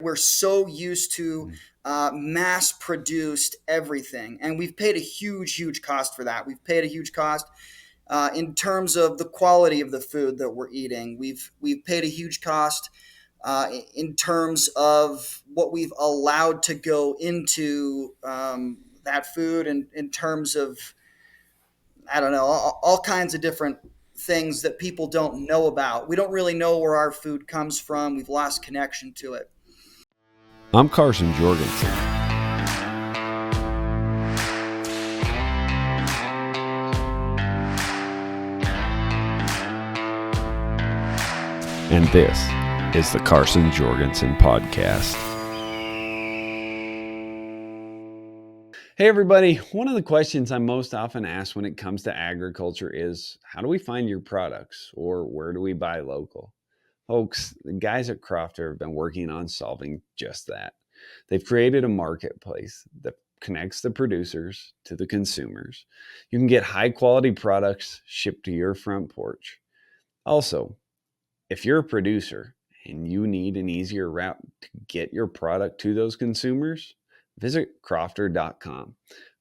We're so used to mass produced everything, and we've paid a huge cost for that. We've paid a huge cost in terms of the quality of the food that we're eating. We've paid a huge cost in terms of what we've allowed to go into that food, and in terms of, I don't know, all kinds of different things that people don't know about. We don't really know where our food comes from. We've lost connection to it. I'm Carson Jorgensen. And this is the Carson Jorgensen Podcast. Hey everybody, one of the questions I'm most often asked when it comes to agriculture is, how do we find your products, or where do we buy local? Folks, the guys at Crofter have been working on solving just that. They've created a marketplace that connects the producers to the consumers. You can get high quality products shipped to your front porch. Also, if you're a producer and you need an easier route to get your product to those consumers, visit crofter.com.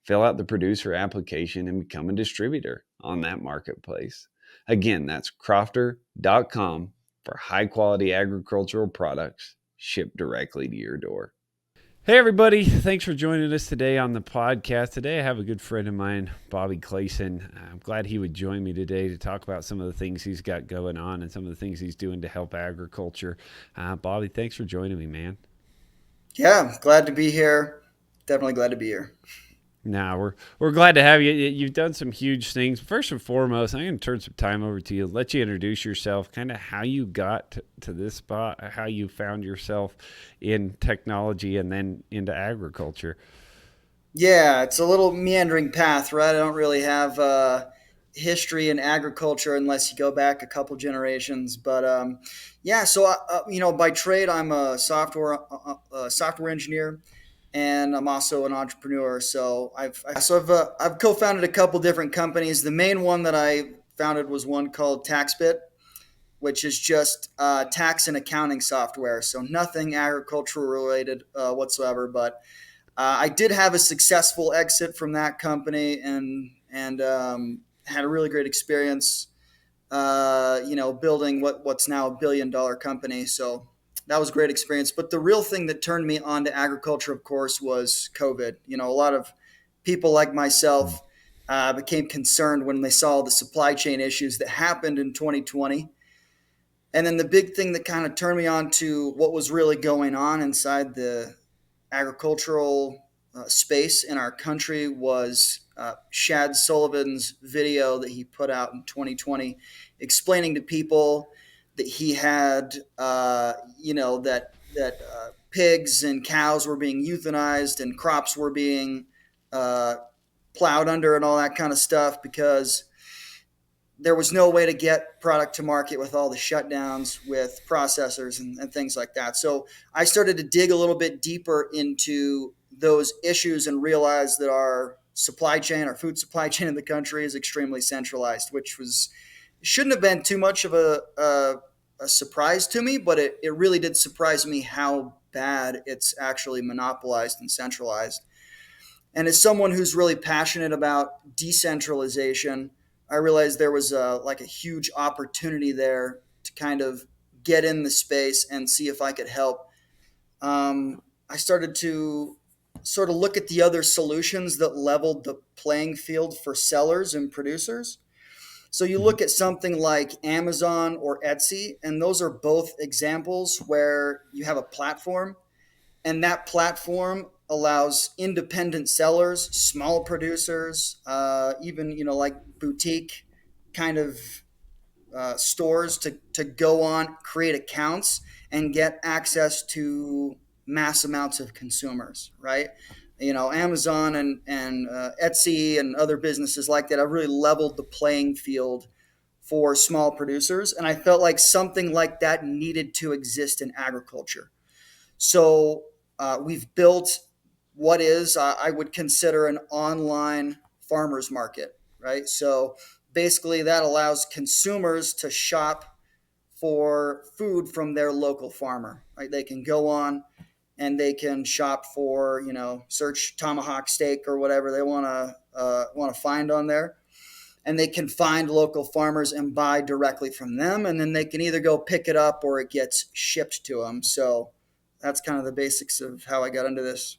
Fill out the producer application and become a distributor on that marketplace. Again, that's crofter.com for high quality agricultural products shipped directly to your door. Hey everybody, thanks for joining us today on the podcast. Today I have a good friend of mine, Bobby Clayson. I'm glad he would join me today to talk about some of the things he's got going on and some of the things he's doing to help agriculture. Bobby, thanks for joining me, man. Yeah, glad to be here. Definitely glad to be here. Now we're glad to have you. You've done some huge things. First and foremost, I'm going to turn some time over to you. Let you introduce yourself, kind of how you got to this spot, how you found yourself in technology and then into agriculture. Yeah, it's a little meandering path, right? I don't really have history in agriculture unless you go back a couple generations. But yeah, so by trade, I'm a software engineer, and I'm also an entrepreneur. So I've co-founded a couple different companies. The main one that I founded was one called TaxBit, which is just tax and accounting software. So nothing agricultural related whatsoever. But I did have a successful exit from that company, and had a really great experience. Building what's now $1 billion company. So that was a great experience. But the real thing that turned me on to agriculture, of course, was COVID. A lot of people like myself became concerned when they saw the supply chain issues that happened in 2020. And then the big thing that kind of turned me on to what was really going on inside the agricultural space in our country was Shad Sullivan's video that he put out in 2020, explaining to people that he had, that pigs and cows were being euthanized and crops were being uh, plowed under and all that kind of stuff because there was no way to get product to market with all the shutdowns with processors and things like that. So I started to dig a little bit deeper into those issues and realized that our food supply chain in the country is extremely centralized, which shouldn't have been too much of a surprise to me, but it really did surprise me how bad it's actually monopolized and centralized. And as someone who's really passionate about decentralization, I realized there was a huge opportunity there to kind of get in the space and see if I could help. I started to sort of look at the other solutions that leveled the playing field for sellers and producers. So you look at something like Amazon or Etsy, and those are both examples where you have a platform, and that platform allows independent sellers, small producers, even like boutique kind of stores to go on, create accounts, and get access to mass amounts of consumers, right? Amazon and Etsy and other businesses like that have really leveled the playing field for small producers, and I felt like something like that needed to exist in agriculture. So we've built what is, I would consider, an online farmers market, right? So basically, that allows consumers to shop for food from their local farmer, right? They can go on and they can shop for, search tomahawk steak or whatever they want to find on there, and they can find local farmers and buy directly from them, and then they can either go pick it up or it gets shipped to them. So that's kind of the basics of how I got into this.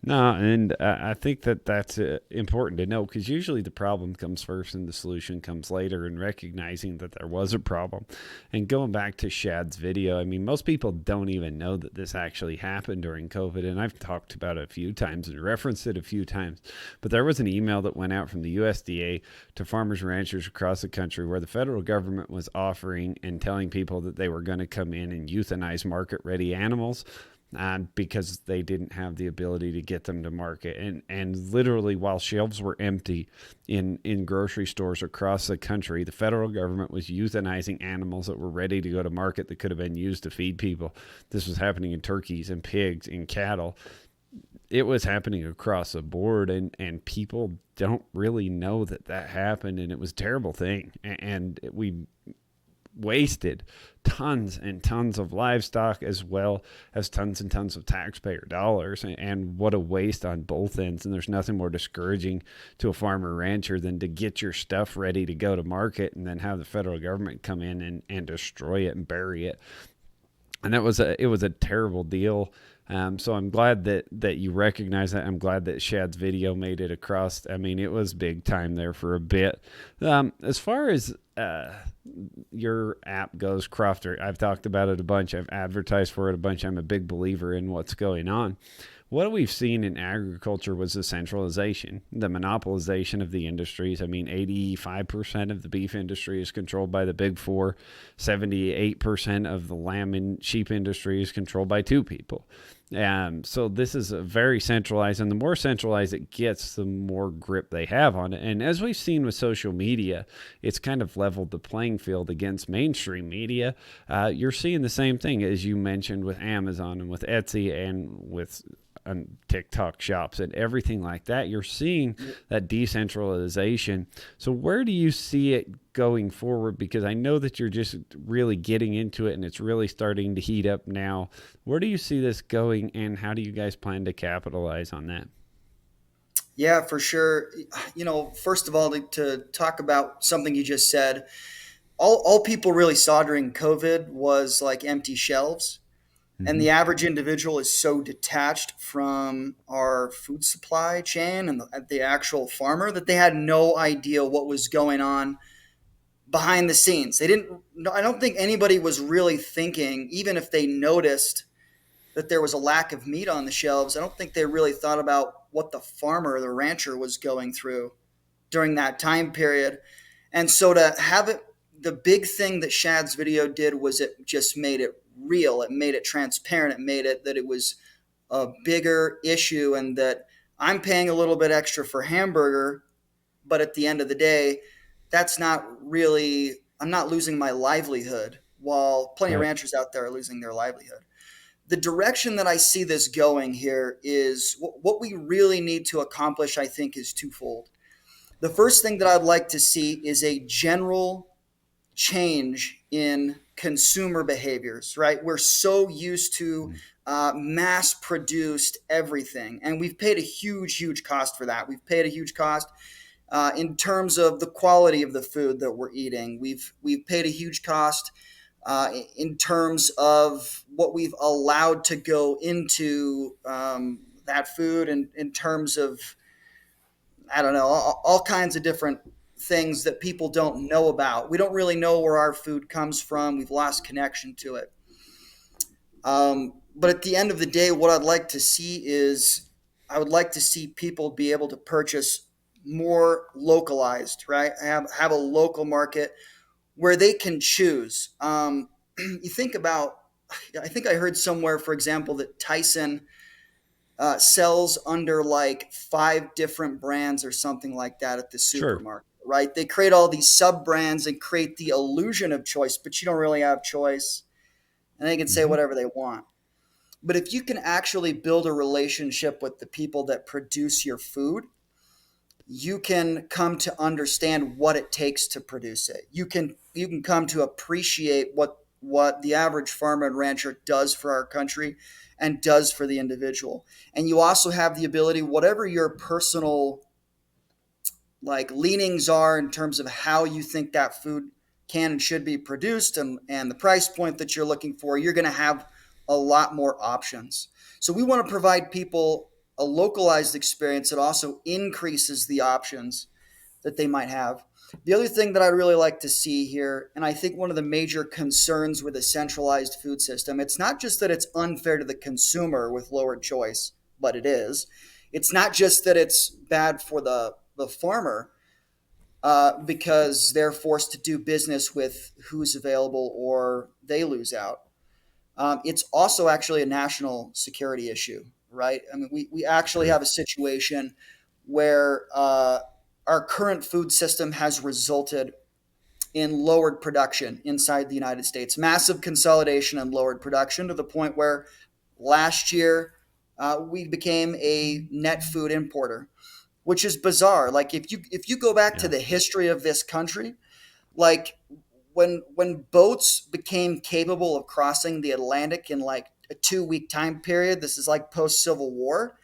No, and I think that that's important to know because usually the problem comes first and the solution comes later, and recognizing that there was a problem. And going back to Shad's video, I mean, most people don't even know that this actually happened during COVID. And I've talked about it a few times and referenced it a few times. But there was an email that went out from the USDA to farmers and ranchers across the country where the federal government was offering and telling people that they were going to come in and euthanize market ready animals because they didn't have the ability to get them to market. And literally, while shelves were empty in grocery stores across the country, the federal government was euthanizing animals that were ready to go to market that could have been used to feed people. This was happening in turkeys and pigs and cattle. It was happening across the board, and people don't really know that that happened, and it was a terrible thing. And we wasted tons and tons of livestock as well as tons and tons of taxpayer dollars, and what a waste on both ends. And there's nothing more discouraging to a farmer rancher than to get your stuff ready to go to market and then have the federal government come in and destroy it and bury it. And it was a terrible deal. So I'm glad that you recognize that. I'm glad that Shad's video made it across. I mean, it was big time there for a bit. As far as your app goes, Crofter, I've talked about it a bunch. I've advertised for it a bunch. I'm a big believer in what's going on. What we've seen in agriculture was the centralization, the monopolization of the industries. I mean, 85% of the beef industry is controlled by the big four. 78% of the lamb and sheep industry is controlled by two people. So this is a very centralized, and the more centralized it gets, the more grip they have on it. And as we've seen with social media, it's kind of leveled the playing field against mainstream media. You're seeing the same thing as you mentioned with Amazon and with Etsy and with TikTok shops and everything like that. You're seeing that decentralization. So where do you see it going forward? Because I know that you're just really getting into it and it's really starting to heat up now. Where do you see this going, and how do you guys plan to capitalize on that? Yeah, for sure. First of all, to talk about something you just said, all people really saw during COVID was like empty shelves. And Mm-hmm. the average individual is so detached from our food supply chain and the actual farmer that they had no idea what was going on behind the scenes. They didn't, I don't think anybody was really thinking, even if they noticed that there was a lack of meat on the shelves, I don't think they really thought about what the farmer or the rancher was going through during that time period. And so to have it, the big thing that Shad's video did was it just made it real. It made it transparent. It made it that it was a bigger issue, and that I'm paying a little bit extra for hamburger, but at the end of the day, that's not really, I'm not losing my livelihood, while plenty of Right. ranchers out there are losing their livelihood. The direction that I see this going here is what we really need to accomplish, I think, is twofold. The first thing that I'd like to see is a general change in consumer behaviors, right? We're so used to mass produced everything, and we've paid a huge, huge cost for that. We've paid a huge cost in terms of the quality of the food that we're eating. We've paid a huge cost in terms of what we've allowed to go into that food, and in terms of, I don't know, all kinds of different things that people don't know about. We don't really know where our food comes from. We've lost connection to it. But at the end of the day, what I'd like to see is, I would like to see people be able to purchase more localized, right? Have a local market where they can choose. You think about, I think I heard somewhere, for example, that Tyson sells under like five different brands or something like that at the Sure. supermarket, right? They create all these sub brands and create the illusion of choice, but you don't really have choice, and they can say Mm-hmm. whatever they want. But if you can actually build a relationship with the people that produce your food, you can come to understand what it takes to produce it. You can come to appreciate what the average farmer and rancher does for our country and does for the individual. And you also have the ability, whatever your personal like leanings are in terms of how you think that food can and should be produced, and the price point that you're looking for, you're going to have a lot more options. So we want to provide people a localized experience that also increases the options that they might have. The other thing that I really like to see here, and I think one of the major concerns with a centralized food system, it's not just that it's unfair to the consumer with lower choice, but it is. It's not just that it's bad for the farmer because they're forced to do business with who's available or they lose out. It's also actually a national security issue, right? I mean, we actually Sure. have a situation where our current food system has resulted in lowered production inside the United States, massive consolidation and lowered production to the point where last year we became a net food importer, which is bizarre. Like if you go back to Yeah. the history of this country, like when boats became capable of crossing the Atlantic in like a 2 week time period, this is like post Civil War,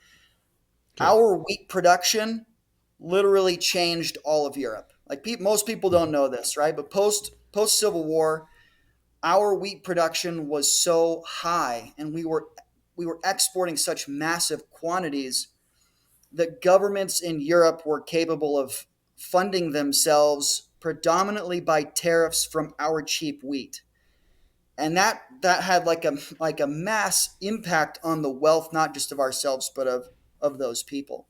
Sure. our wheat production literally changed all of Europe. Like most people don't Mhm. know this, right? But post Civil War, our wheat production was so high, and we were exporting such massive quantities that governments in Europe were capable of funding themselves predominantly by tariffs from our cheap wheat. And that had like a mass impact on the wealth not just of ourselves but of those people.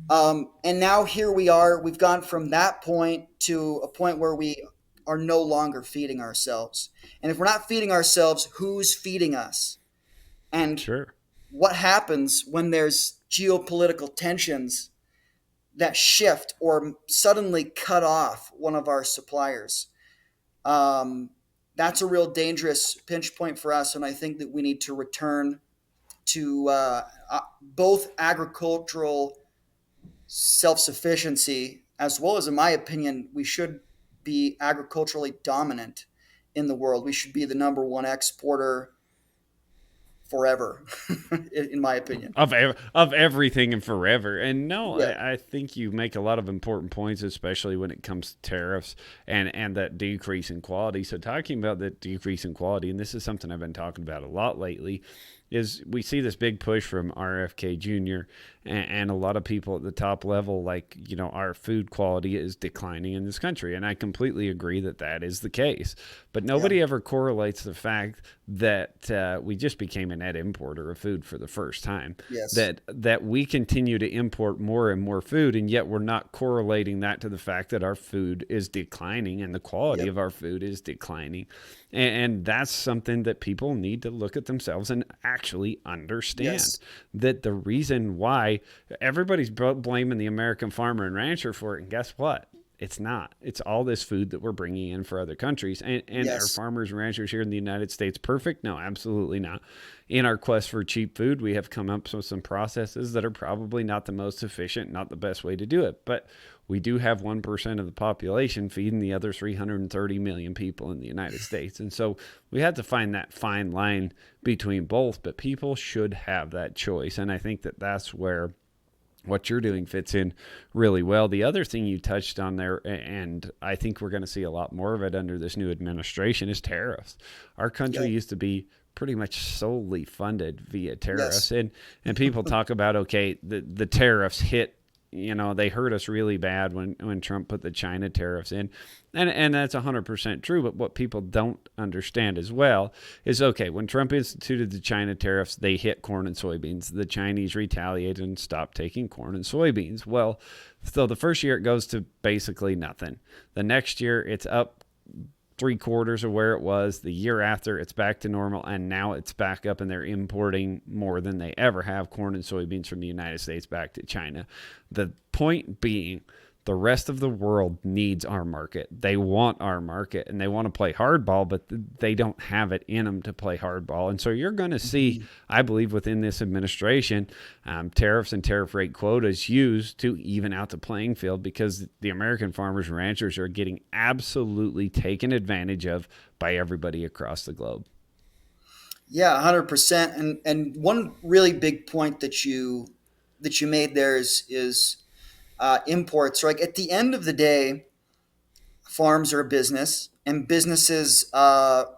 And now here we are. We've gone from that point to a point where we are no longer feeding ourselves. And if we're not feeding ourselves, who's feeding us? And Sure. what happens when there's geopolitical tensions that shift or suddenly cut off one of our suppliers? Um, that's a real dangerous pinch point for us. And I think that we need to return to both agricultural self sufficiency, as well as, in my opinion, we should be agriculturally dominant in the world. We should be the number one exporter forever, in my opinion. Of everything and forever. And no, Yeah. I think you make a lot of important points, especially when it comes to tariffs and that decrease in quality. So talking about that decrease in quality, and this is something I've been talking about a lot lately, is we see this big push from RFK Jr. And a lot of people at the top level, like, our food quality is declining in this country. And I completely agree that that is the case. But Yeah. nobody ever correlates the fact that we just became a net importer of food for the first time. Yes. That we continue to import more and more food, and yet we're not correlating that to the fact that our food is declining and the quality Yep. of our food is declining. And that's something that people need to look at themselves and actually understand Yes. that the reason why everybody's blaming the American farmer and rancher for it. And guess what? It's not. It's all this food that we're bringing in for other countries. And are Yes. farmers and ranchers here in the United States perfect? No, absolutely not. In our quest for cheap food, we have come up with some processes that are probably not the most efficient, not the best way to do it. But we do have 1% of the population feeding the other 330 million people in the United States. And so we had to find that fine line between both, but people should have that choice. And I think that that's where what you're doing fits in really well. The other thing you touched on there, and I think we're going to see a lot more of it under this new administration, is tariffs. Our country Yep. used to be pretty much solely funded via tariffs, Yes. and people talk about, okay, the tariffs hit. They hurt us really bad when Trump put the China tariffs in. And that's 100% true. But what people don't understand as well is, okay, when Trump instituted the China tariffs, they hit corn and soybeans. The Chinese retaliated and stopped taking corn and soybeans. Well, so the first year it goes to basically nothing. The next year it's up 3/4 of where it was. The year after, it's back to normal, and now it's back up, and they're importing more than they ever have corn and soybeans from the United States back to China. The point being The rest of the world needs our market. They want our market and they want to play hardball, but they don't have it in them to play hardball. And so you're going to see, Mhm. I believe, within this administration, tariffs and tariff rate quotas used to even out the playing field because the American farmers and ranchers are getting absolutely taken advantage of by everybody across the globe. Yeah, 100%. And one really big point that you made there is imports. Like at the end of the day, farms are a business, and businesses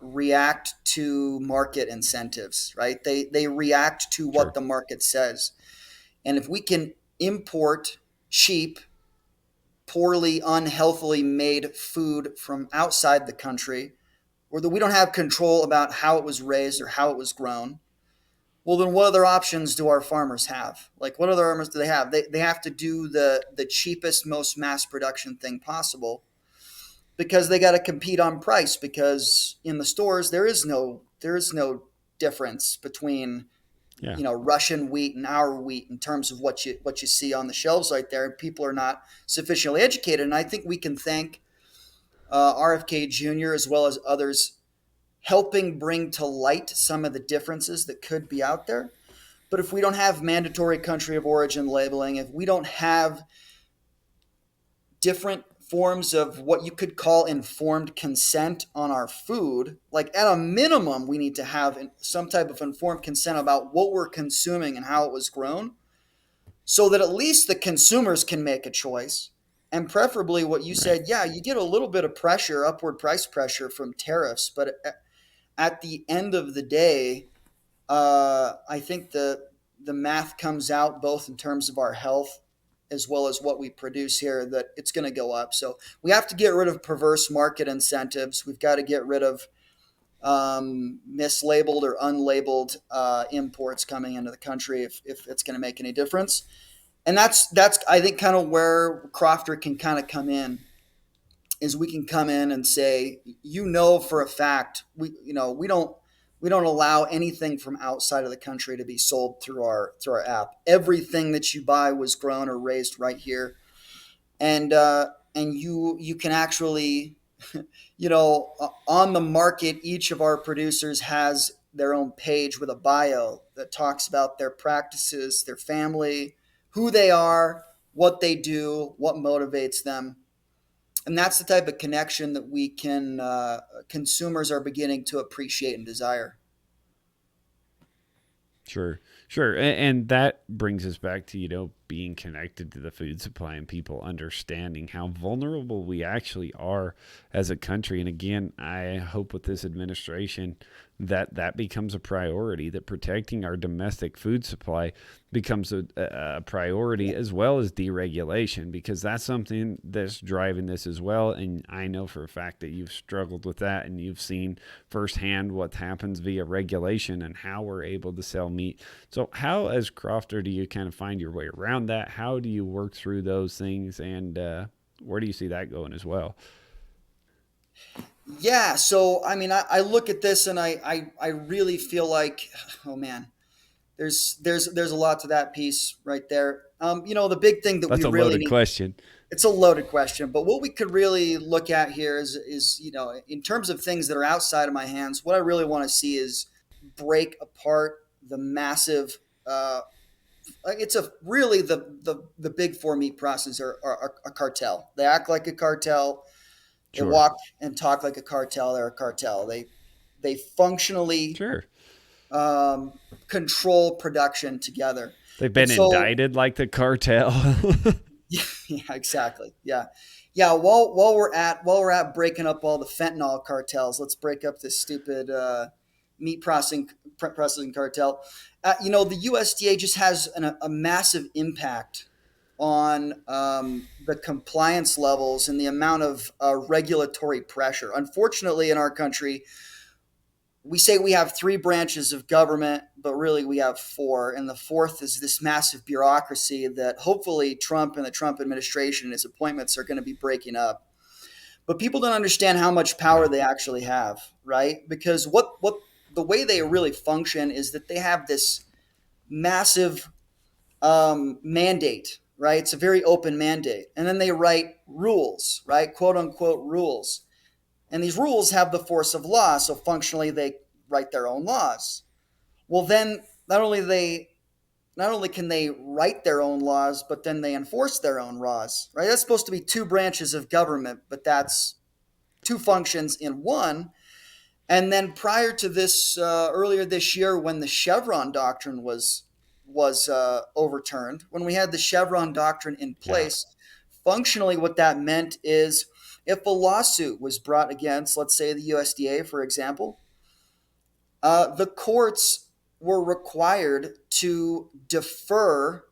react to market incentives. Right? They react to what Sure. the market says, and if we can import cheap, poorly, unhealthily made food from outside the country, or that we don't have control about how it was raised or how it was grown, well, then what other options do our farmers have? Like, what other options do they have? They have to do the cheapest, most mass production thing possible because they got to compete on price. Because in the stores, there is no difference between Yeah. Russian wheat and our wheat in terms of what you see on the shelves right there. People are not sufficiently educated, and I think we can thank RFK Jr. as well as others helping bring to light some of the differences that could be out there. But if we don't have mandatory country of origin labeling, if we don't have different forms of what you could call informed consent on our food, like at a minimum, we need to have some type of informed consent about what we're consuming and how it was grown, so that at least the consumers can make a choice. And preferably, what you Right. said, yeah, you get a little bit of pressure, upward price pressure from tariffs, but at the end of the day, I think the math comes out both in terms of our health as well as what we produce here that it's going to go up. So we have to get rid of perverse market incentives. We've got to get rid of mislabeled or unlabeled imports coming into the country if it's going to make any difference. And that's I think kind of where Crofter can kind of come in, is we can come in and say, for a fact, we don't allow anything from outside of the country to be sold through our app. Everything that you buy was grown or raised right here, and you can actually, on the market, each of our producers has their own page with a bio that talks about their practices, their family, who they are, what they do, what motivates them. And that's the type of connection that we can consumers are beginning to appreciate and desire. Sure, sure, and that brings us back to being connected to the food supply and people understanding how vulnerable we actually are as a country. And again, I hope with this administration that that becomes a priority. That protecting our domestic food supply becomes a priority, Yeah. as well as deregulation, because that's something that's driving this as well. And I know for a fact that you've struggled with that and you've seen firsthand what happens via regulation and how we're able to sell meat. So, how, as Crofter, do you kind of find your way around that? How do you work through those things? And where do you see that going as well? Yeah. So I mean, I look at this and I really feel like, oh man, there's a lot to that piece right there. The big thing that we That's a really loaded need, question. it's a loaded question, but what we could really look at here is in terms of things that are outside of my hands, what I really want to see is break apart the massive. It's a really the big four meat processors are a cartel. They act like a cartel. They Sure. walk and talk like a cartel. They're a cartel. They functionally Sure. control production together. They've And been so, indicted like the cartel. yeah, exactly. Yeah, yeah. While we're at breaking up all the fentanyl cartels, let's break up this stupid meat processing cartel. The USDA just has a massive impact on the compliance levels and the amount of regulatory pressure. Unfortunately, in our country, we say we have three branches of government, but really we have four. And the fourth is this massive bureaucracy that hopefully Trump and the Trump administration and his appointments are going to be breaking up. But people don't understand how much power Yeah. they actually have, right? Because what the way they really function is that they have this massive mandate right? It's a very open mandate. And then they write rules, right? Quote unquote rules. And these rules have the force of law, so functionally they write their own laws. Well, then not only can they write their own laws, but then they enforce their own laws, right? That's supposed to be two branches of government, but that's two functions in one. And then prior to this, earlier this year, when the Chevron doctrine was overturned, when we had the Chevron doctrine in Yeah. place, functionally what that meant is if a lawsuit was brought against, let's say, the USDA, for example, the courts were required to defer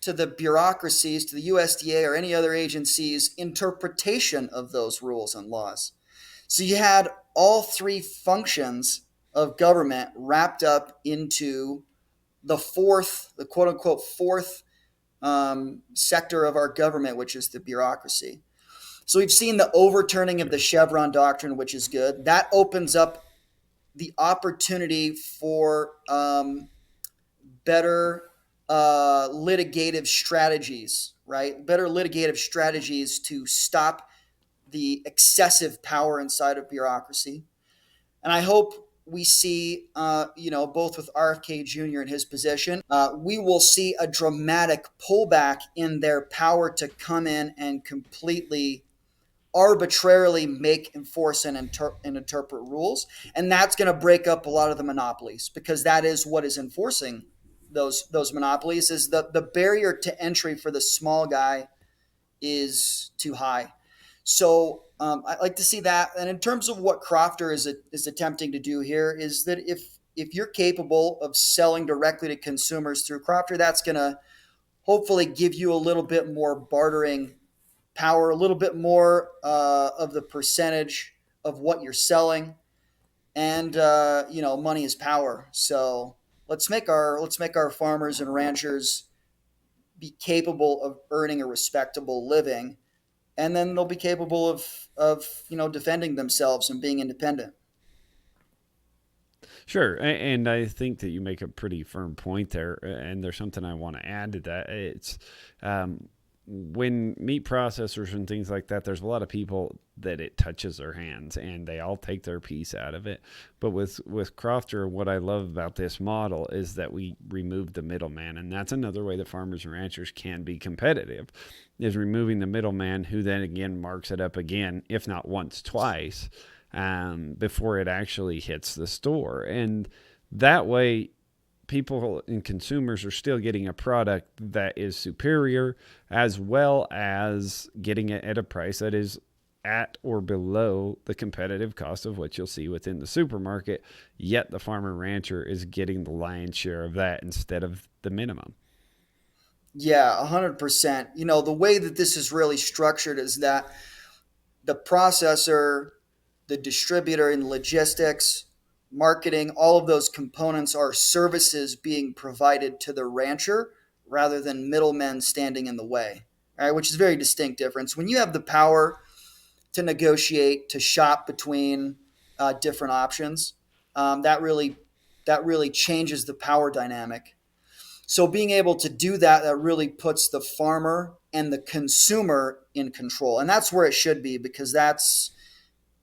to the bureaucracies, to the USDA or any other agency's interpretation of those rules and laws. So you had all three functions of government wrapped up into the quote unquote fourth sector of our government, which is the bureaucracy. So we've seen the overturning of the Sure. Chevron doctrine, which is good. That opens up the opportunity for better litigative strategies, right? Better litigative strategies to stop the excessive power inside of bureaucracy. And I hope we see, both with RFK Jr. in his position, we will see a dramatic pullback in their power to come in and completely arbitrarily make, enforce, and interpret rules. And that's going to break up a lot of the monopolies because that is what is enforcing those monopolies is the barrier to entry for the small guy is too high. So I like to see that. And in terms of what Crofter is attempting to do here, is that if you're capable of selling directly to consumers through Crofter, that's going to hopefully give you a little bit more bartering power, a little bit more of the percentage of what you're selling, and money is power. So let's make our farmers and ranchers be capable of earning a respectable living, and then they'll be capable of defending themselves and being independent. Sure, and I think that you make a pretty firm point there. And there's something I want to add to that. It's when meat processors and things like that. There's a lot of people that it touches their hands, and they all take their piece out of it. But with Crofter, what I love about this model is that we remove the middleman, and that's another way that farmers and ranchers can be competitive, is removing the middleman, who then again marks it up again, if not once, twice, before it actually hits the store. And that way, people and consumers are still getting a product that is superior, as well as getting it at a price that is at or below the competitive cost of what you'll see within the supermarket. Yet the farmer rancher is getting the lion's share of that instead of the minimum. Yeah, 100%. The way that this is really structured is that the processor, the distributor in logistics, marketing, all of those components are services being provided to the rancher rather than middlemen standing in the way. All right, which is a very distinct difference. When you have the power to negotiate, to shop between different options, that really changes the power dynamic. So being able to do that really puts the farmer and the consumer in control, and that's where it should be because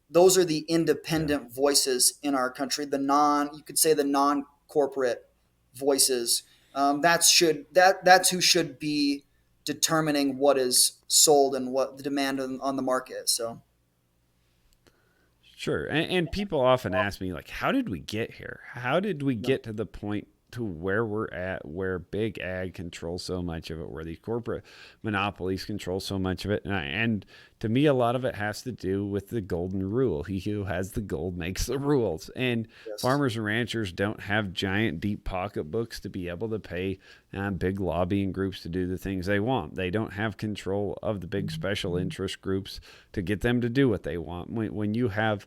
those are the Yeah. independent voices in our country. You could say the non-corporate voices. That's who should be determining what is sold and what the demand on the market. So Sure. And people often ask me, like, how did we get here? How did we get to the point to where we're at, where big ag controls so much of it, where these corporate monopolies control so much of it? And to me, a lot of it has to do with the golden rule: he who has the gold makes the rules. And yes. farmers and ranchers don't have giant, deep pocketbooks to be able to pay big lobbying groups to do the things they want. They don't have control of the big special interest groups to get them to do what they want. When you have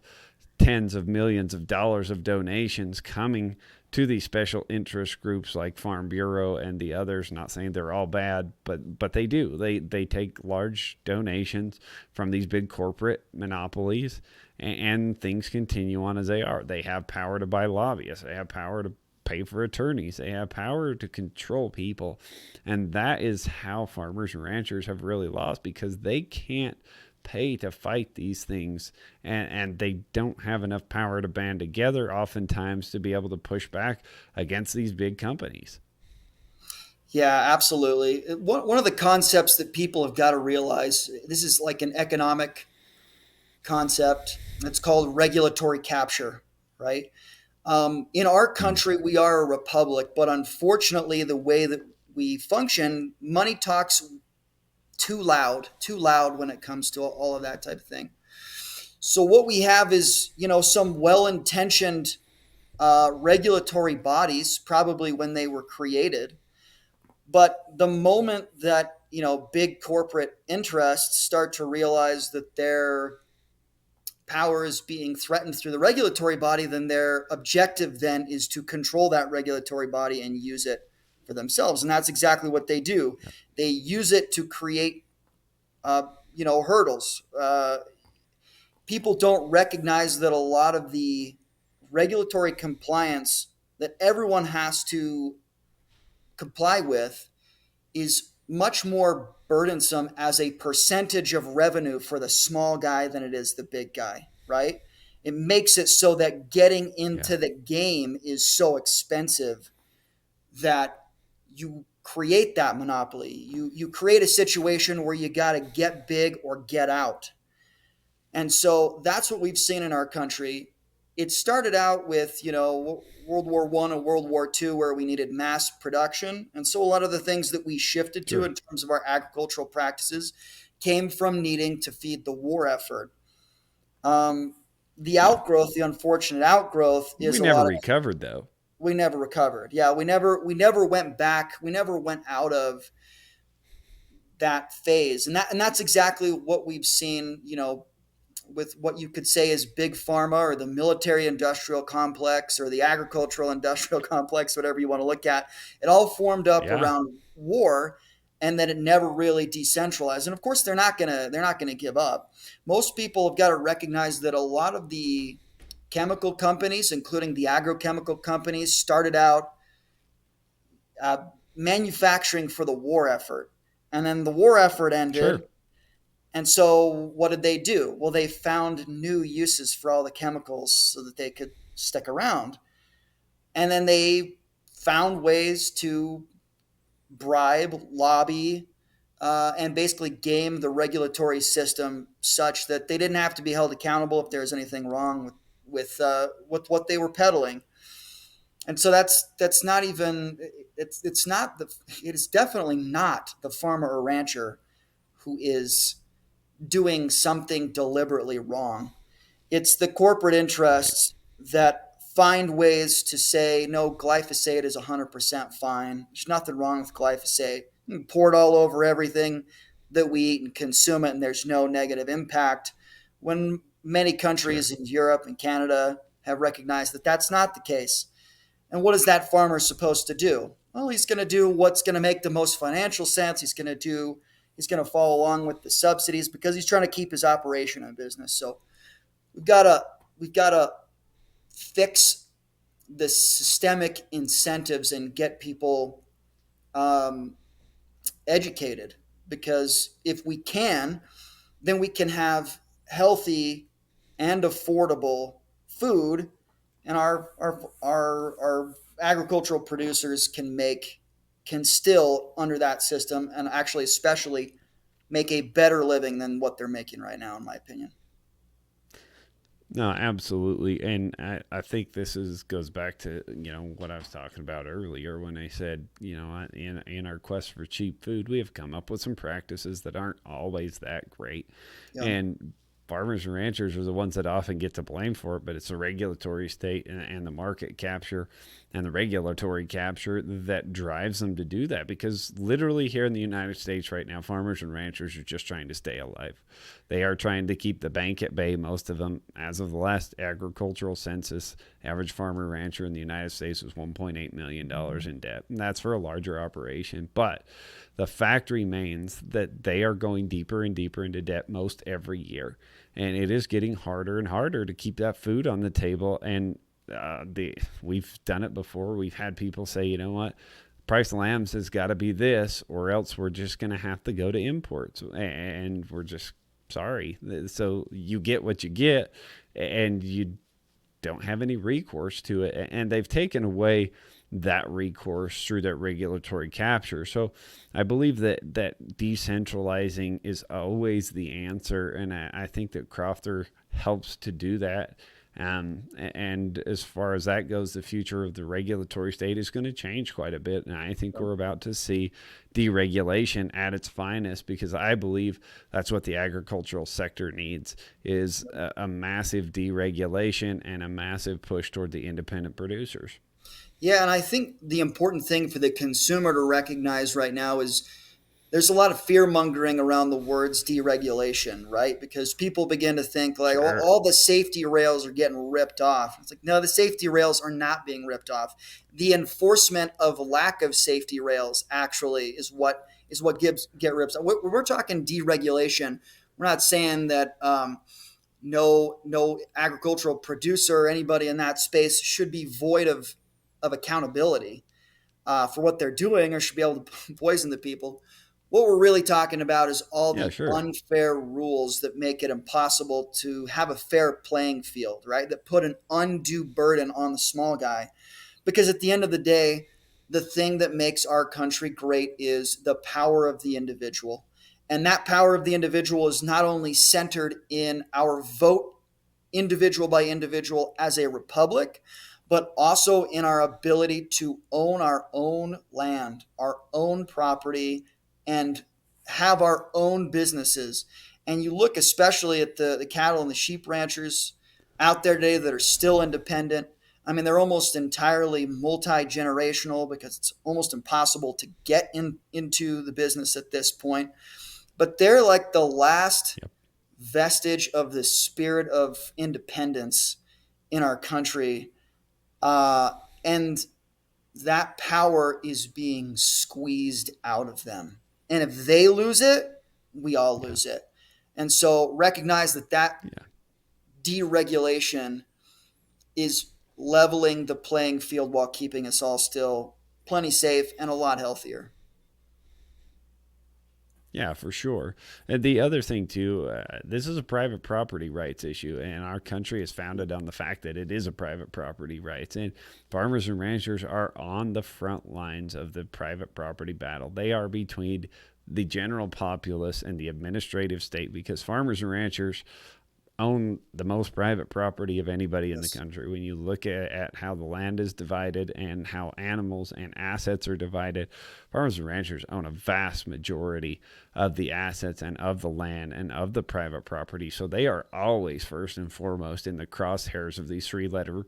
tens of millions of dollars of donations coming to these special interest groups like Farm Bureau and the others. Not saying they're all bad, but they do. They take large donations from these big corporate monopolies, and things continue on as they are. They have power to buy lobbyists. They have power to pay for attorneys. They have power to control people. And that is how farmers and ranchers have really lost, because they can't pay to fight these things, and they don't have enough power to band together oftentimes to be able to push back against these big companies. Yeah, absolutely. One of the concepts that people have got to realize, this is like an economic concept. It's called regulatory capture, right? In our Mm. country, we are a republic, but unfortunately, the way that we function, money talks too loud when it comes to all of that type of thing. So what we have is, some well-intentioned regulatory bodies, probably when they were created, but the moment that big corporate interests start to realize that their power is being threatened through the regulatory body, then their objective then is to control that regulatory body and use it for themselves. And that's exactly what they do. They use it to create, uh, hurdles. People don't recognize that a lot of the regulatory compliance that everyone has to comply with is much more burdensome as a percentage of revenue for the small guy than it is the big guy, right? It makes it so that getting Yeah, into the game is so expensive that you create that monopoly. You create a situation where you got to get big or get out. And so that's what we've seen in our country. It started out with, World War One and World War Two, where we needed mass production. And so a lot of the things that we shifted to sure. in terms of our agricultural practices came from needing to feed the war effort. Um, the Yeah. outgrowth, the unfortunate outgrowth, We is a never lot of recovered though. we never recovered. Yeah, we never went back. We never went out of that phase, and that's exactly what we've seen. With what you could say is big pharma or the military industrial complex or the agricultural industrial complex, whatever you want to look at. It all formed up Yeah, around war, and then it never really decentralized. And of course, they're not gonna give up. Most people have got to recognize that a lot of the chemical companies, including the agrochemical companies, started out uh, manufacturing for the war effort, and then the war effort sure. ended, and so what did they do? Well, they found new uses for all the chemicals so that they could stick around. And then they found ways to bribe, lobby, and basically game the regulatory system such that they didn't have to be held accountable if there was anything wrong with what they were peddling. And so that's not even it's not the it is definitely not the farmer or rancher who is doing something deliberately wrong. It's the corporate Right. interests that find ways to say, no, glyphosate is 100% fine. There's nothing wrong with glyphosate. You can pour it all over everything that we eat and consume it, and there's no negative impact. When many Sure. countries in Europe and Canada have recognized that that's not the case. And what is that farmer supposed to do? Well, he's going to do what's going to make the most financial sense. He's going to follow along with the subsidies because he's trying to keep his operation in business. So we've got to fix the systemic incentives and get people um, educated, because if we can, then we can have healthy and affordable food, and our agricultural producers can still, under that system, and actually especially make a better living than what they're making right now, in my opinion. No, absolutely. And I think this is goes back to, what I was talking about earlier when I said, in our quest for cheap food, we have come up with some practices that aren't always that great. Yeah. And farmers and ranchers are the ones that often get to blame for it, but it's the regulatory state and the market capture and the regulatory capture that drives them to do that. Because literally here in the United States right now, farmers and ranchers are just trying to stay alive. They are trying to keep the bank at bay, most of them. As of the last agricultural census, average farmer rancher in the United States was $1.8 million in debt. And that's for a larger operation. But the fact remains that they are going deeper and deeper into debt most every year. And it is getting harder and harder to keep that food on the table. And the we've done it before. We've had people say, you know what, price of lambs has got to be this, or else we're just going to have to go to imports, and we're just sorry. So you get what you get, and you don't have any recourse to it. And they've taken away that recourse through that regulatory capture. So I believe that decentralizing is always the answer, and I think that Crofter helps to do that. And as far as that goes, the future of the regulatory state is going to change quite a bit. And I think we're about to see deregulation at its finest, because I believe that's what the agricultural sector needs, is a massive deregulation and a massive push toward the independent producers. Yeah, and I think the important thing for the consumer to recognize right now is there's a lot of fear mongering around the words deregulation, right? Because people begin to think like Sure. all the safety rails are getting ripped off. It's like, no, the safety rails are not being ripped off. The enforcement of lack of safety rails actually is what get ripped off. When we're talking deregulation, we're not saying that no agricultural producer or anybody in that space should be void of accountability for what they're doing or should be able to poison the people. What we're really talking about is all Yeah, the sure. unfair rules that make it impossible to have a fair playing field, right? That put an undue burden on the small guy. Because at the end of the day, the thing that makes our country great is the power of the individual. And that power of the individual is not only centered in our vote individual by individual as a republic, but also in our ability to own our own land, our own property, and have our own businesses. And you look especially at the cattle and the sheep ranchers out there today that are still independent. I mean, they're almost entirely multi generational because it's almost impossible to get into the business at this point. But they're like the last Yep. vestige of the spirit of independence in our country. Uh, and that power is being squeezed out of them. And if they lose it, we all Yeah. lose it. And so recognize that Yeah. deregulation is leveling the playing field while keeping us all still plenty safe and a lot healthier. Yeah, for sure. And the other thing too, this is a private property rights issue, and our country is founded on the fact that it is a private property rights. And farmers and ranchers are on the front lines of the private property battle. They are between the general populace and the administrative state, because farmers and ranchers own the most private property of anybody in the Yes. country. When you look at how the land is divided and how animals and assets are divided, farmers and ranchers own a vast majority of the assets and of the land and of the private property. So they are always first and foremost in the crosshairs of these three-letter,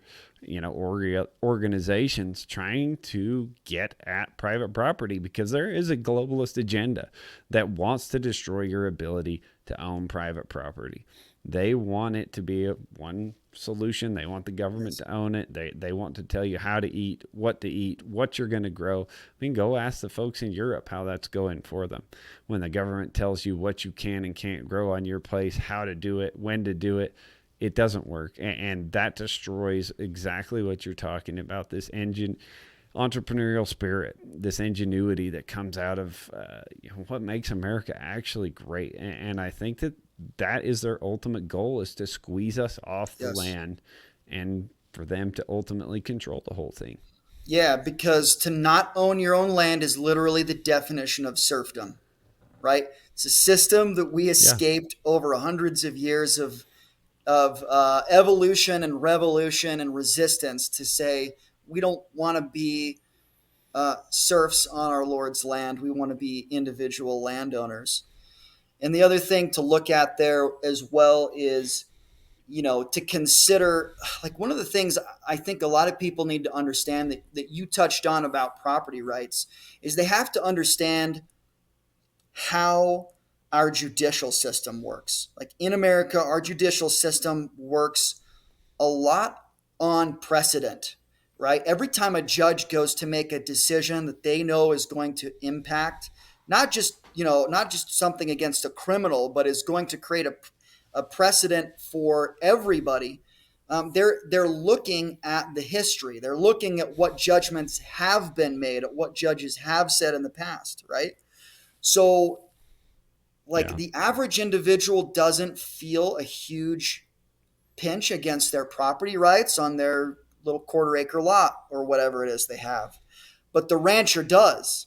organizations trying to get at private property, because there is a globalist agenda that wants to destroy your ability to own private property. They want it to be one solution. They want the government Yes. to own it. They want to tell you how to eat, what you're going to grow. I mean, go ask the folks in Europe how that's going for them. When the government tells you what you can and can't grow on your place, how to do it, when to do it, it doesn't work. And that destroys exactly what you're talking about, this engine entrepreneurial spirit, this ingenuity that comes out of what makes America actually great. And I think that is their ultimate goal, is to squeeze us off the Yes. land and for them to ultimately control the whole thing. Yeah, because to not own your own land is literally the definition of serfdom, right? It's a system that we Yeah. escaped over hundreds of years of evolution and revolution and resistance to say we don't want to be serfs on our Lord's land. We want to be individual landowners. And the other thing to look at there as well is, to consider, like, one of the things I think a lot of people need to understand that you touched on about property rights is they have to understand how our judicial system works. Like in America, our judicial system works a lot on precedent, right? Every time a judge goes to make a decision that they know is going to impact not just something against a criminal, but is going to create a precedent for everybody, They're looking at the history. They're looking at what judgments have been made, at what judges have said in the past, right? So, like Yeah. the average individual doesn't feel a huge pinch against their property rights on their little quarter-acre lot or whatever it is they have, but the rancher does.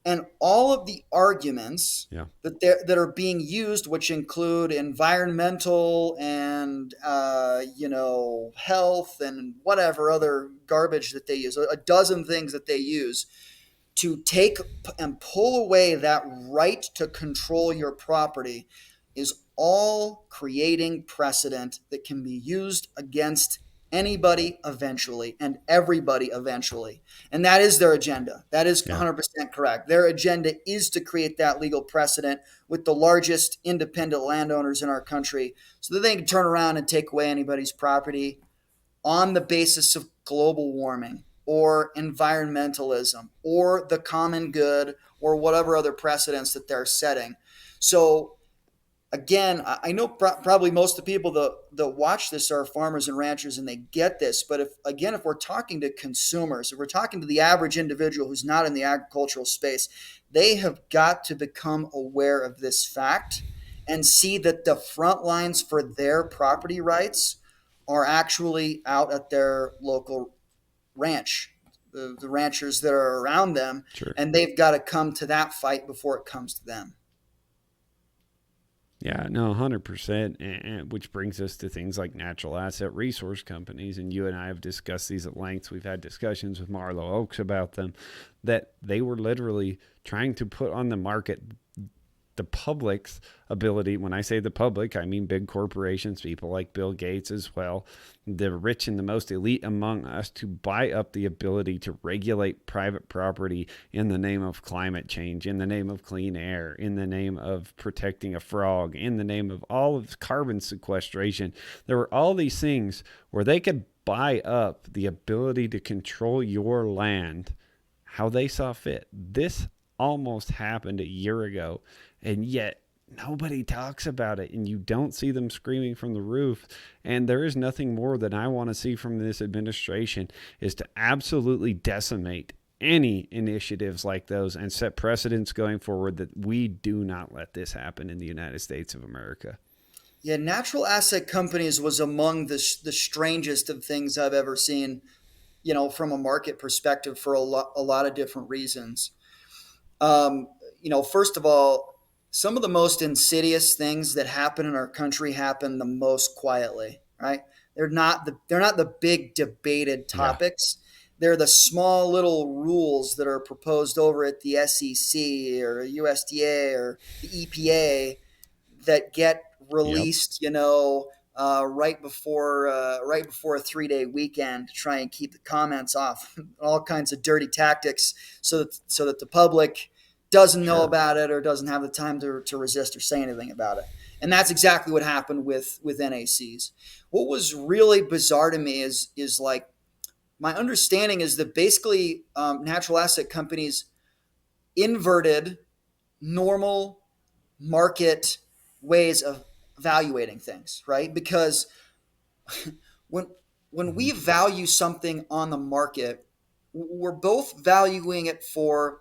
And all of the arguments Yeah. that are being used, which include environmental and health and whatever other garbage that they use, a dozen things that they use to take and pull away that right to control your property, is all creating precedent that can be used against anybody eventually and everybody eventually. And that is their agenda. That is Yeah. 100% correct. Their agenda is to create that legal precedent with the largest independent landowners in our country so that they can turn around and take away anybody's property on the basis of global warming or environmentalism or the common good or whatever other precedents that they're setting. So again, I know probably most of the people that watch this are farmers and ranchers and they get this. But if we're talking to consumers, if we're talking to the average individual who's not in the agricultural space, they have got to become aware of this fact and see that the front lines for their property rights are actually out at their local ranch, the ranchers that are around them, Sure. and they've got to come to that fight before it comes to them. Yeah, no, 100%. Which brings us to things like natural asset resource companies. And you and I have discussed these at length. We've had discussions with Marlo Oaks about them, that they were literally trying to put on the market the public's ability. When I say the public, I mean big corporations, people like Bill Gates as well, the rich and the most elite among us, to buy up the ability to regulate private property in the name of climate change, in the name of clean air, in the name of protecting a frog, in the name of all of carbon sequestration. There were all these things where they could buy up the ability to control your land how they saw fit. This almost happened a year ago, and yet nobody talks about it, and you don't see them screaming from the roof. And there is nothing more that I want to see from this administration, is to absolutely decimate any initiatives like those and set precedents going forward that we do not let this happen in the United States of America. Yeah, natural asset companies was among the strangest of things I've ever seen, from a market perspective for a lot of different reasons. Um, First of all, some of the most insidious things that happen in our country happen the most quietly, right? They're not the big debated Yeah. topics. They're the small little rules that are proposed over at the SEC or USDA or the EPA that get Yep. released, right before a 3 day weekend to try and keep the comments off, all kinds of dirty tactics, so that the public doesn't know Sure. about it or doesn't have the time to resist or say anything about it. And that's exactly what happened with NACs. What was really bizarre to me is like my understanding is that basically natural asset companies inverted normal market ways of evaluating things, right? Because when when Mm-hmm. we value something on the market, we're both valuing it for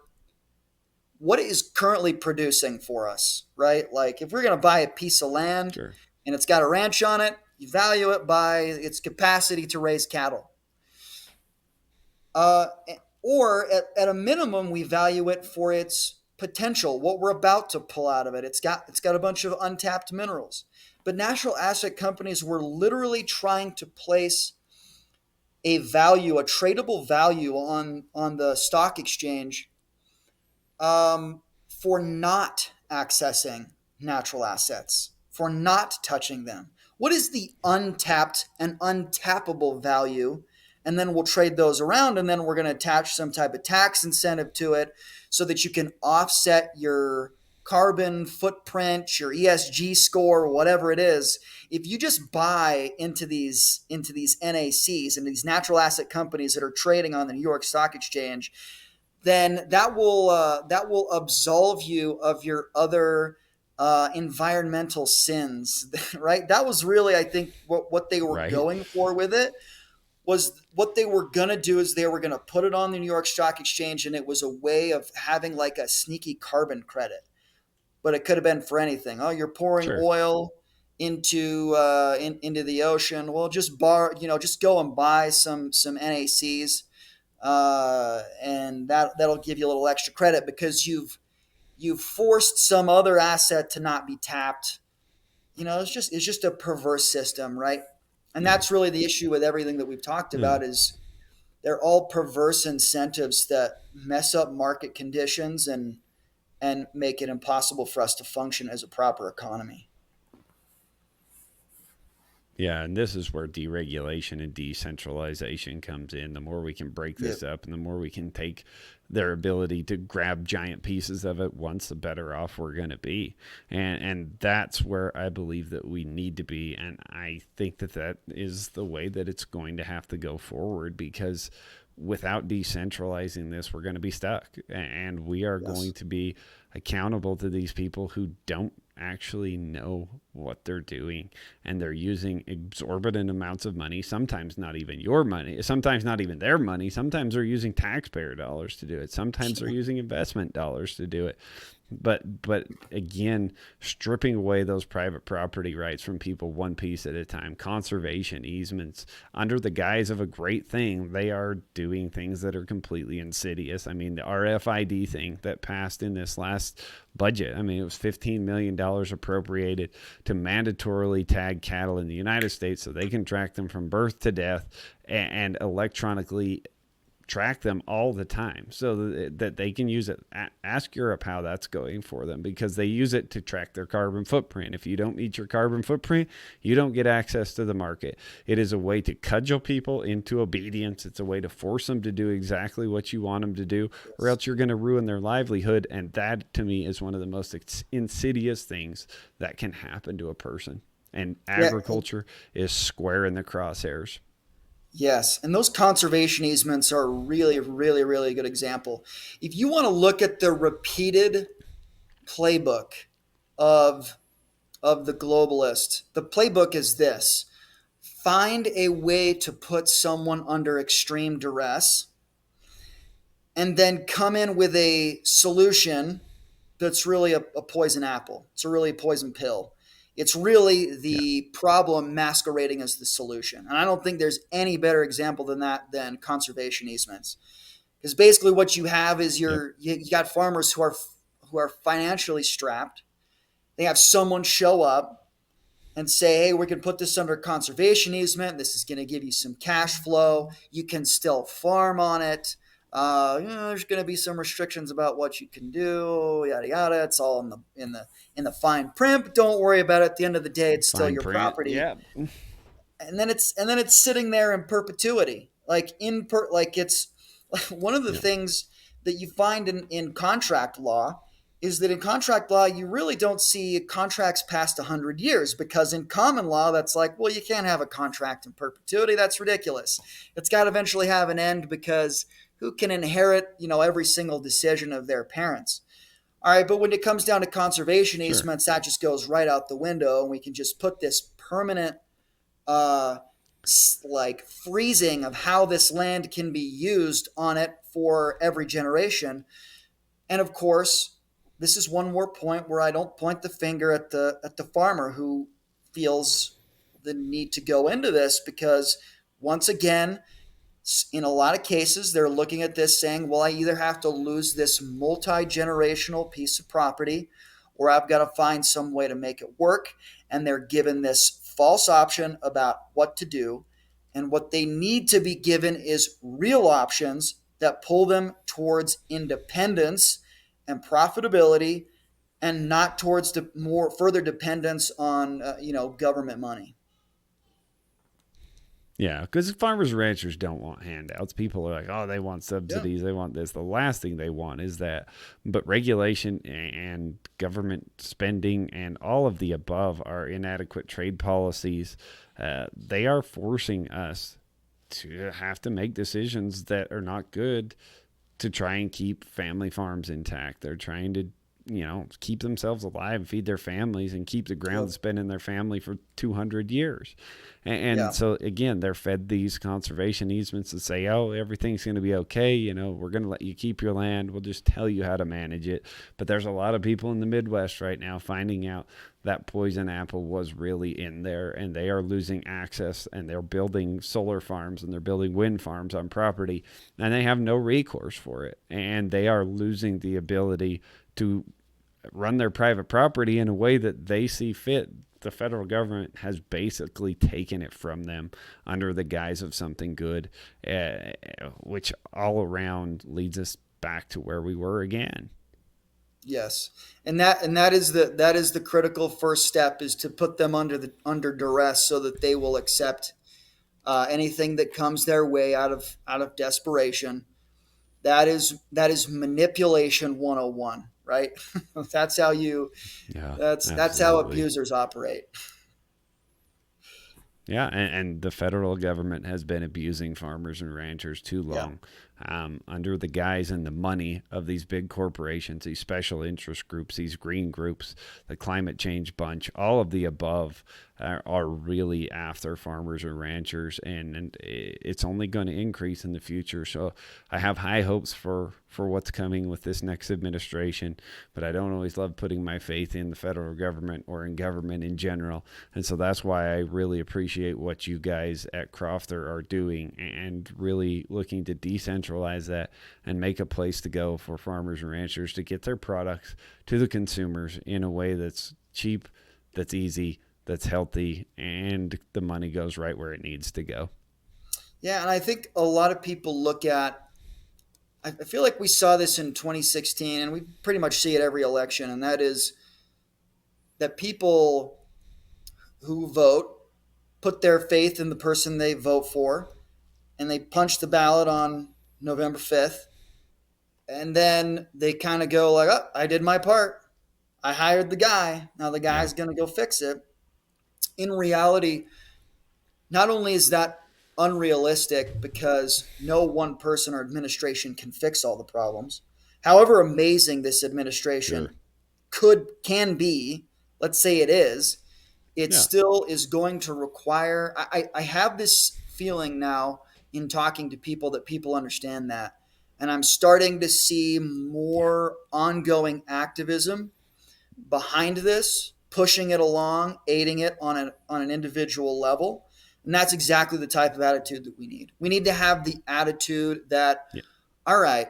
what it is currently producing for us, right? Like if we're going to buy a piece of land Sure. and it's got a ranch on it, you value it by its capacity to raise cattle. Uh, or at a minimum, we value it for its potential, what we're about to pull out of it. It's got a bunch of untapped minerals. But natural asset companies were literally trying to place a value, a tradable value on the stock exchange, for not accessing natural assets, for not touching them. What is the untapped and untappable value? And then we'll trade those around, and then we're going to attach some type of tax incentive to it so that you can offset your carbon footprint, your ESG score, whatever it is. If you just buy into these NACs and these natural asset companies that are trading on the New York Stock Exchange, then that will absolve you of your other environmental sins, right? That was really, I think, what they were Right. going for with it. Was what they were gonna do is they were gonna put it on the New York Stock Exchange, and it was a way of having like a sneaky carbon credit. But it could have been for anything. Oh, you're pouring Sure. oil into the ocean. Well, just go and buy some NACs, and that'll give you a little extra credit because you've forced some other asset to not be tapped. It's just a perverse system, right? And Yeah. that's really the issue with everything that we've talked Yeah. about is they're all perverse incentives that mess up market conditions and make it impossible for us to function as a proper economy. Yeah, and this is where deregulation and decentralization comes in. The more we can break Yeah. this up and the more we can take their ability to grab giant pieces of it once, the better off we're going to be. And that's where I believe that we need to be, and I think that that is the way that it's going to have to go forward, because without decentralizing this, we're going to be stuck, and we are Yes. going to be accountable to these people who don't actually know what they're doing, and they're using exorbitant amounts of money, sometimes not even your money, sometimes not even their money, sometimes they're using taxpayer dollars to do it, sometimes they're using investment dollars to do it. But again, stripping away those private property rights from people one piece at a time, conservation easements under the guise of a great thing, they are doing things that are completely insidious. I mean, the RFID thing that passed in this last budget, I mean, it was $15 million appropriated to mandatorily tag cattle in the United States so they can track them from birth to death and electronically track them all the time so that they can use it. Ask Europe how that's going for them, because they use it to track their carbon footprint. If you don't meet your carbon footprint, you don't get access to the market. It is a way to cudgel people into obedience. It's a way to force them to do exactly what you want them to do, or Yes. else you're going to ruin their livelihood. And that, to me, is one of the most insidious things that can happen to a person. And Yeah. agriculture is square in the crosshairs. Yes, and those conservation easements are really, really, really good example. If you want to look at the repeated playbook of the globalist, the playbook is this: find a way to put someone under extreme duress, and then come in with a solution that's really a poison apple. It's a really poison pill. It's really Yeah. the problem masquerading as the solution. And I don't think there's any better example than that than conservation easements. Because basically what you have is Yep. you got farmers who are financially strapped. They have someone show up and say, hey, we can put this under conservation easement. This is going to give you some cash flow. You can still farm on it. There's going to be some restrictions about what you can do, yada yada. It's all in the fine print. But don't worry about it. At the end of the day, it's still Fine your print. property, Yeah. and then it's sitting there in perpetuity, like it's one of the Yeah. things that you find in contract law is that in contract law you really don't see contracts past 100 years, because in common law that's like, well, you can't have a contract in perpetuity. That's ridiculous. It's got to eventually have an end, because who can inherit every single decision of their parents? All right, but when it comes down to conservation Sure. easements, that just goes right out the window, and we can just put this permanent uh, like freezing of how this land can be used on it for every generation. And of course, this is one more point where I don't point the finger at the farmer who feels the need to go into this, because once again, in a lot of cases, they're looking at this saying, well, I either have to lose this multi generational piece of property, or I've got to find some way to make it work. And they're given this false option about what to do. And what they need to be given is real options that pull them towards independence and profitability, and not towards more further dependence on government money. Yeah, because farmers and ranchers don't want handouts. People are like, oh, they want Yeah. subsidies, they want this. The last thing they want is that. But regulation and government spending and all of the above are inadequate trade policies. They are forcing us to have to make decisions that are not good to try and keep family farms intact. They're trying to keep themselves alive, feed their families, and keep the ground Yep. that's been in their family for 200 years. And Yeah. so, again, they're fed these conservation easements that say, oh, everything's going to be okay. We're going to let you keep your land. We'll just tell you how to manage it. But there's a lot of people in the Midwest right now finding out that poison apple was really in there, and they are losing access, and they're building solar farms and they're building wind farms on property, and they have no recourse for it. And they are losing the ability to run their private property in a way that they see fit. The federal government has basically taken it from them under the guise of something good, which all around leads us back to where we were again. Yes, and that is the critical first step, is to put them under duress so that they will accept anything that comes their way out of desperation. That is manipulation 101, right? that's how you Yeah, that's how absolutely. abusers operate. Yeah, and the federal government has been abusing farmers and ranchers too Yeah. long, under the guise and the money of these big corporations, these special interest groups, these green groups, the climate change bunch, all of the above are really after farmers and ranchers, and it's only going to increase in the future. So I have high hopes for what's coming with this next administration, but I don't always love putting my faith in the federal government or in government in general. And so that's why I really appreciate what you guys at Crofter are doing, and really looking to decentralize that and make a place to go for farmers and ranchers to get their products to the consumers in a way that's cheap, that's easy, that's healthy, and the money goes right where it needs to go. Yeah, and I think a lot of people look at. I feel like we saw this in 2016, and we pretty much see it every election, and that is that people who vote put their faith in the person they vote for, and they punch the ballot on November 5th, and then they kind of go like, "Oh, I did my part. I hired the guy. Now the Yeah, guy's going to go fix it." In reality, not only is that unrealistic because no one person or administration can fix all the problems, however amazing this sure. administration can be, let's say it is, it Yeah, still is going to require. I have this feeling now in talking to people that people understand that. And I'm starting to see yeah, more ongoing activism behind this, pushing it along, aiding it on an individual level. And that's exactly the type of attitude that we need. We need to have the attitude that, yeah, all right,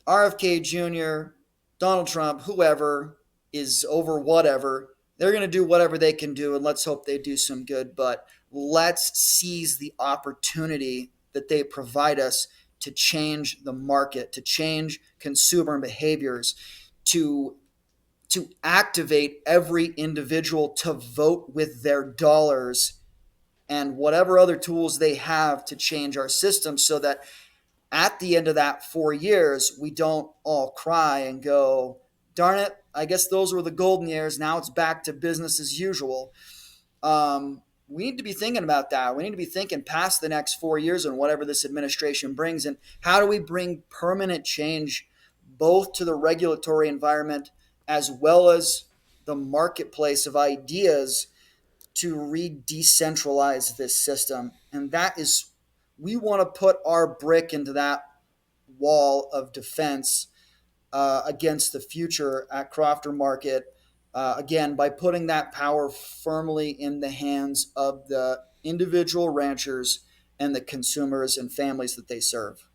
RFK Jr., Donald Trump, whoever is over whatever, they're going to do whatever they can do, and let's hope they do some good. But let's seize the opportunity that they provide us to change the market, to change consumer behaviors, to to activate every individual to vote with their dollars and whatever other tools they have to change our system, so that at the end of that 4 years, we don't all cry and go, darn it, I guess those were the golden years. Now it's back to business as usual. We need to be thinking about that. We need to be thinking past the next 4 years and whatever this administration brings. And how do we bring permanent change both to the regulatory environment as well as the marketplace of ideas to re-decentralize this system? And that is, we want to put our brick into that wall of defense against the future at Crofter Market. Again, by putting that power firmly in the hands of the individual ranchers and the consumers and families that they serve.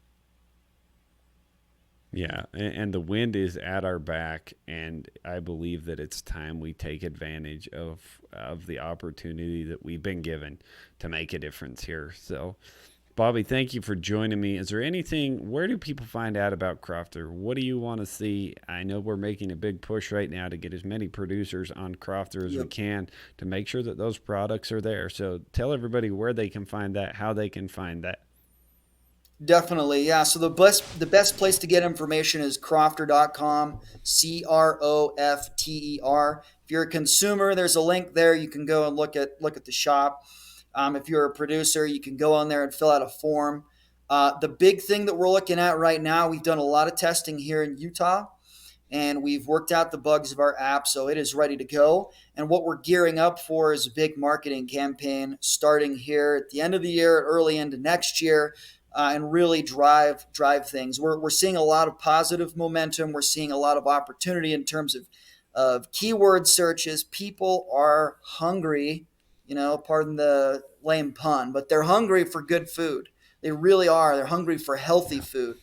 yeah. And the wind is at our back, and I believe that it's time we take advantage of the opportunity that we've been given to make a difference here. So, Bobby, thank you for joining me. Is there anything, where do people find out about Crofter? What do you want to see? I know we're making a big push right now to get as many producers on Crofter as we Yep. can to make sure that those products are there. So tell everybody where they can find that, how they can find that. Definitely, yeah. So the best place to get information is crofter.com, Crofter. If you're a consumer, there's a link there. You can go and look at the shop. If you're a producer, you can go on there and fill out a form. The big thing that we're looking at right now, we've done a lot of testing here in Utah, and we've worked out the bugs of our app, so it is ready to go. And what we're gearing up for is a big marketing campaign starting here at the end of the year, early into next year, and really drive things. We're seeing a lot of positive momentum. We're seeing a lot of opportunity in terms of keyword searches. People are hungry, pardon the lame pun, but they're hungry for good food. They really are. They're hungry for healthy Yeah. food.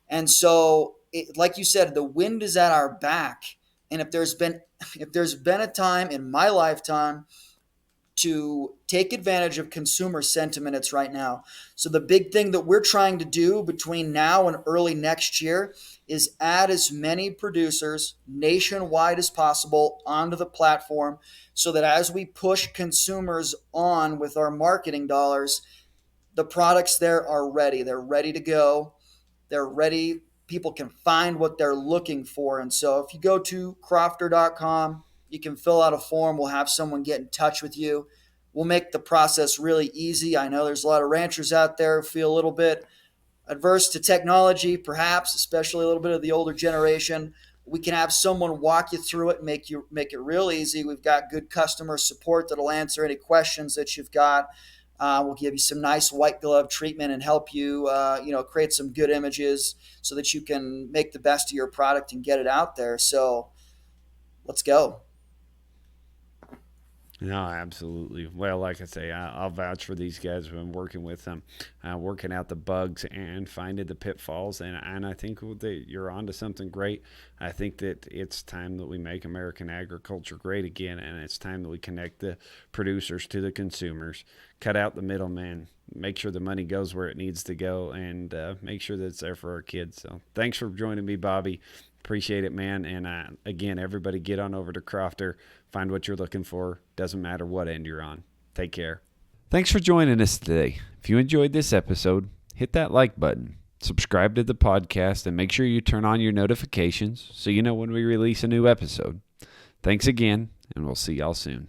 And so, like you said, the wind is at our back. And if there's been a time in my lifetime to take advantage of consumer sentiment, it's right now. So the big thing that we're trying to do between now and early next year is add as many producers nationwide as possible onto the platform, so that as we push consumers on with our marketing dollars, the products there are ready. They're ready to go. They're ready. People can find what they're looking for. And so if you go to crofter.com, you can fill out a form. We'll have someone get in touch with you. We'll make the process really easy. I know there's a lot of ranchers out there who feel a little bit adverse to technology, perhaps, especially a little bit of the older generation. We can have someone walk you through it and make it real easy. We've got good customer support that'll answer any questions that you've got. We'll give you some nice white glove treatment and help you, create some good images so that you can make the best of your product and get it out there. So let's go. No, absolutely. Well, like I say, I'll vouch for these guys. When working with them, working out the bugs and finding the pitfalls, and I think that you're onto something great. I think that it's time that we make American agriculture great again, and it's time that we connect the producers to the consumers, cut out the middleman, make sure the money goes where it needs to go, and make sure that it's there for our kids. So, thanks for joining me, Bobby. Appreciate it, man. And again, everybody get on over to Crofter. Find what you're looking for. Doesn't matter what end you're on. Take care. Thanks for joining us today. If you enjoyed this episode, hit that like button, subscribe to the podcast, and make sure you turn on your notifications so you know when we release a new episode. Thanks again, and we'll see y'all soon.